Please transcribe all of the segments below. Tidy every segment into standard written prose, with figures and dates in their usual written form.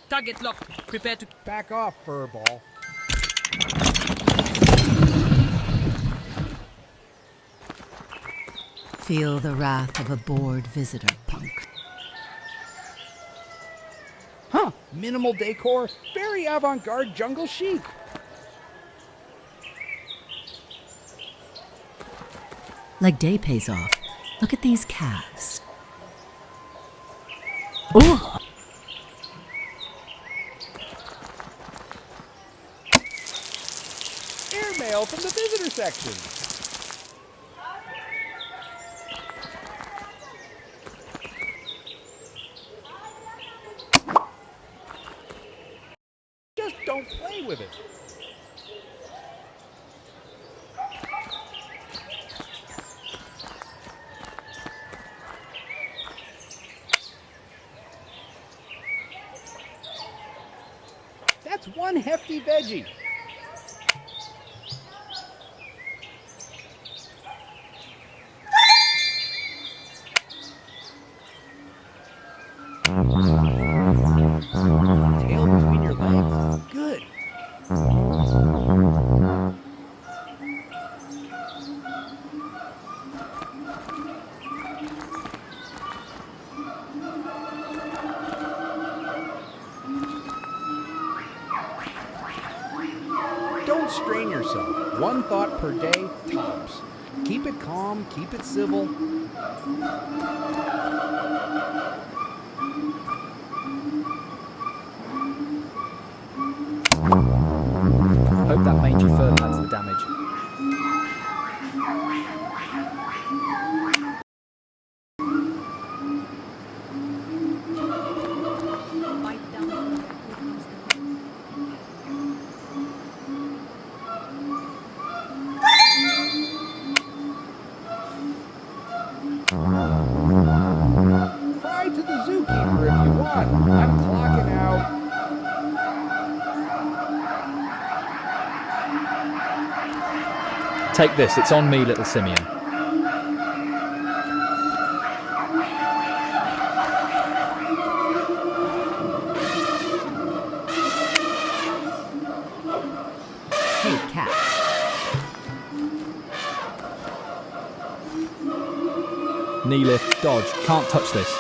Target locked. Prepare to Back off, furball. Feel the wrath of a bored visitor, punk. Huh, minimal decor, very avant-garde jungle chic. Like day pays off. Look at these calves. Ooh. Airmail from the visitor section. Just don't play with it. That's one hefty veggie. Tail between your legs. Good. Don't strain yourself. One thought per day, tops. Keep it calm, keep it civil. Hope that mangy fur pads the damage. bite down. Here comes the Cry to the zookeeper if you want. I'm clocking out. Take this, it's on me, little Simeon. Hey, cat. Knee lift, dodge, can't touch this.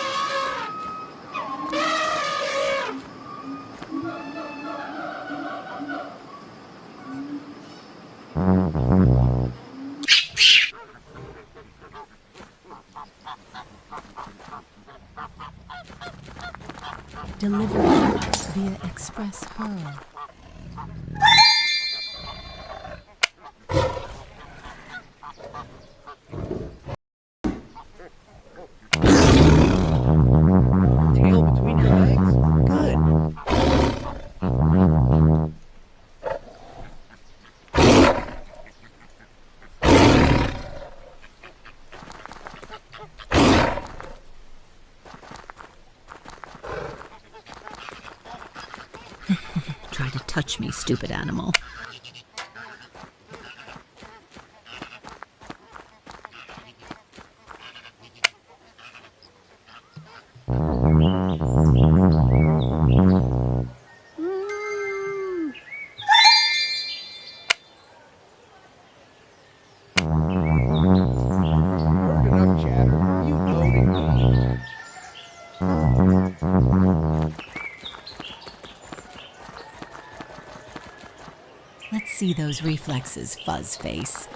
Delivery via express hurl. Tail between your legs. Good. Try to touch me, stupid animal. Heard enough chatter. You loading me. Let's see those reflexes, fuzz face.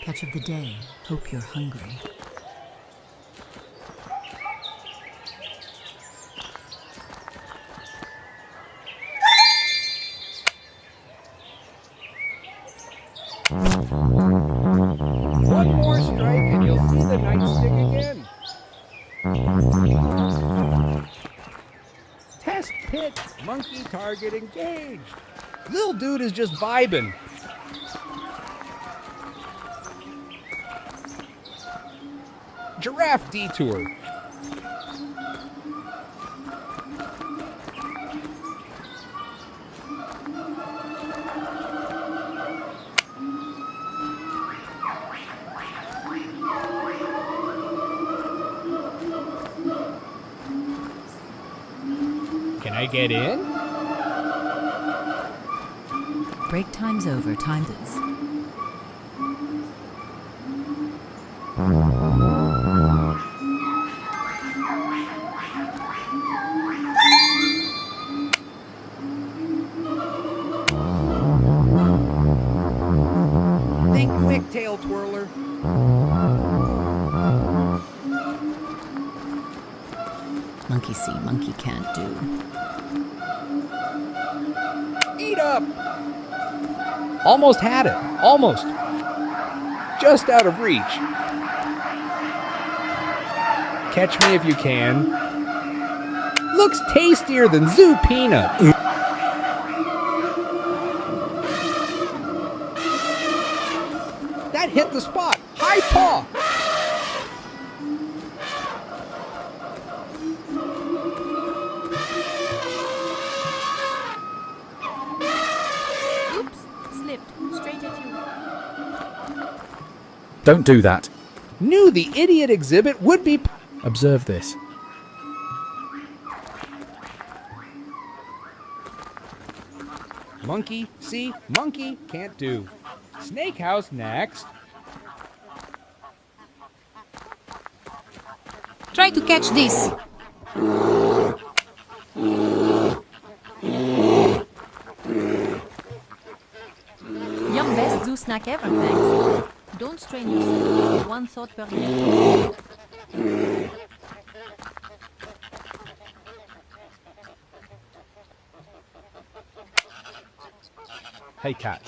Catch of the day. Hope you're hungry. it! Monkey target engaged! Little dude is just vibing. Giraffe detour. Can I get in? Break time's over. Time is. Think quick, tail twirler. Monkey see, monkey can't do. Eat up! Almost had it. Almost. Just out of reach. Catch me if you can. Looks tastier than zoo peanut. That hit the spot. High paw. Oops, slipped. Straight at you. Don't do that. Knew the idiot exhibit would be... Observe this. Monkey, see? Monkey, can't do. Snake house next. Try to catch this. Yum, best zoo snack ever, thanks. Don't strain yourself. One thought per minute. Hey, cat.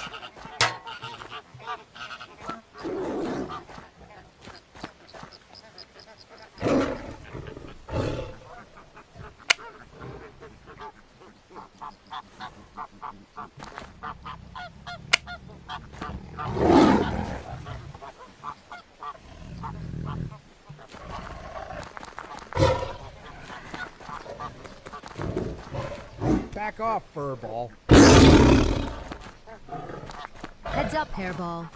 Back off, furball. Heads up, hairball.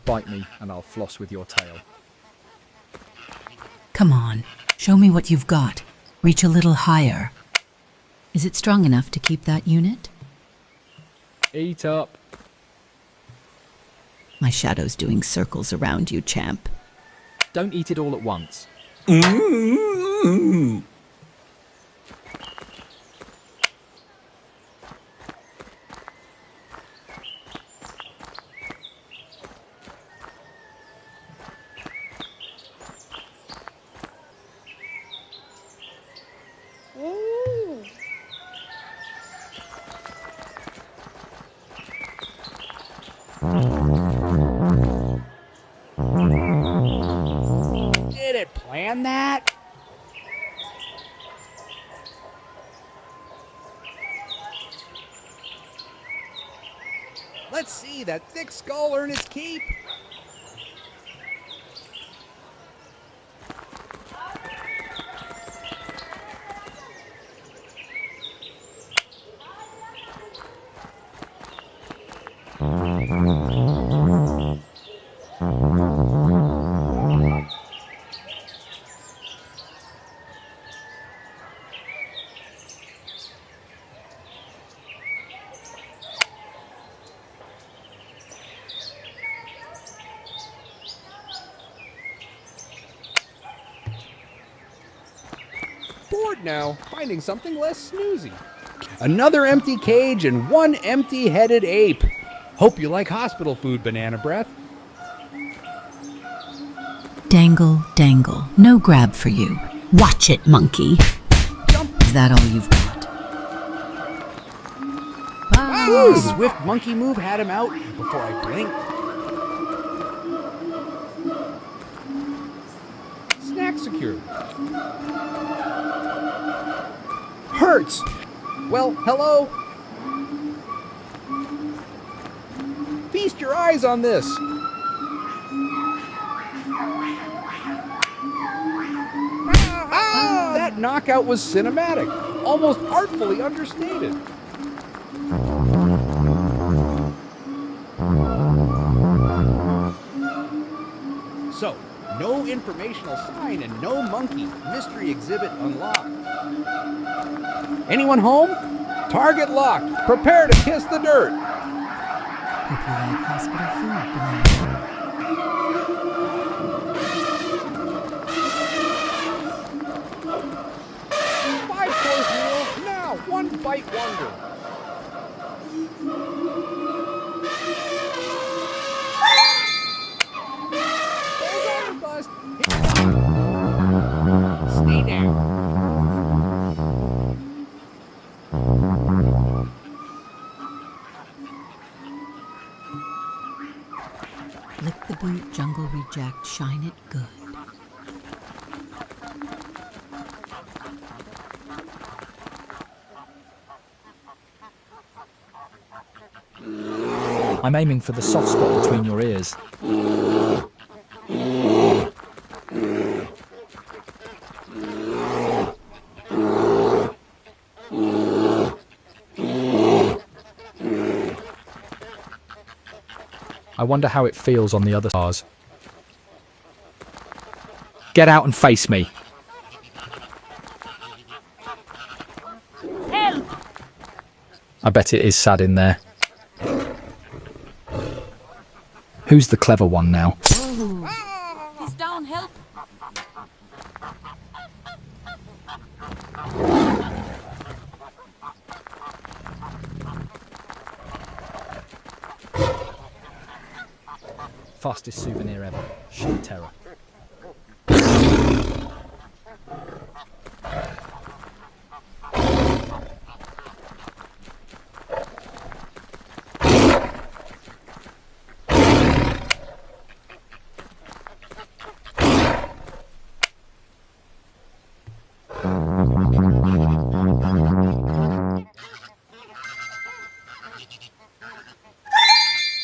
Bite me and I'll floss with your tail. Come on, show me what you've got. Reach a little higher. Is it strong enough to keep that unit? Eat up. My shadow's doing circles around you, champ. Don't eat it all at once. Did it plan that? Let's see that thick skull earn its keep. Bored now, finding something less snoozy. Another empty cage and one empty-headed ape. Hope you like hospital food, Banana Breath. Dangle, dangle. No grab for you. Watch it, monkey. Is that all you've got? Ooh, swift monkey move had him out before I blinked. Snack secured. Hurts. Well, hello. Feast your eyes on this. That knockout was cinematic, almost artfully understated. So, no informational sign and no monkey. Mystery exhibit unlocked. Anyone home? Target locked. Prepare to kiss the dirt. Hope you like hospital food, Banana. Five-course meal. Now, one bite wonder. Bust. Stay down. Lick the boot, jungle reject, shine it good. I'm aiming for the soft spot between your ears. I wonder how it feels on the other stars. Get out and face me. Help! I bet it is sad in there. Who's the clever one now? He's down, help! Fastest souvenir ever. Sheer terror.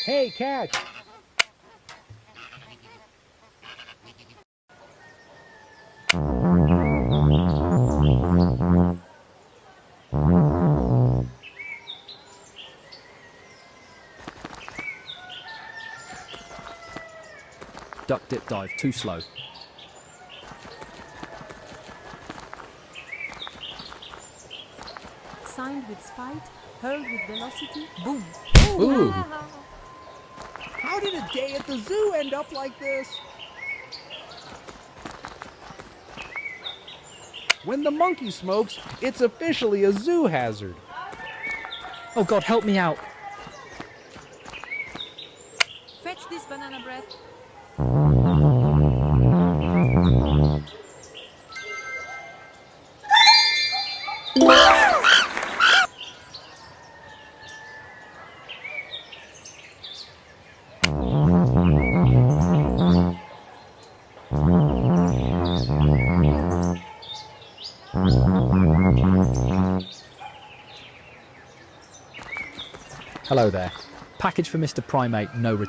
Hey, catch. Duck, dip, dive. Too slow. Signed with spite, hurled with velocity, boom! Ooh. How did a day at the zoo end up like this? When the monkey smokes, it's officially a zoo hazard. Oh God, help me out. Fetch this banana bread. Hello there. Package for Mr. Primate, no return.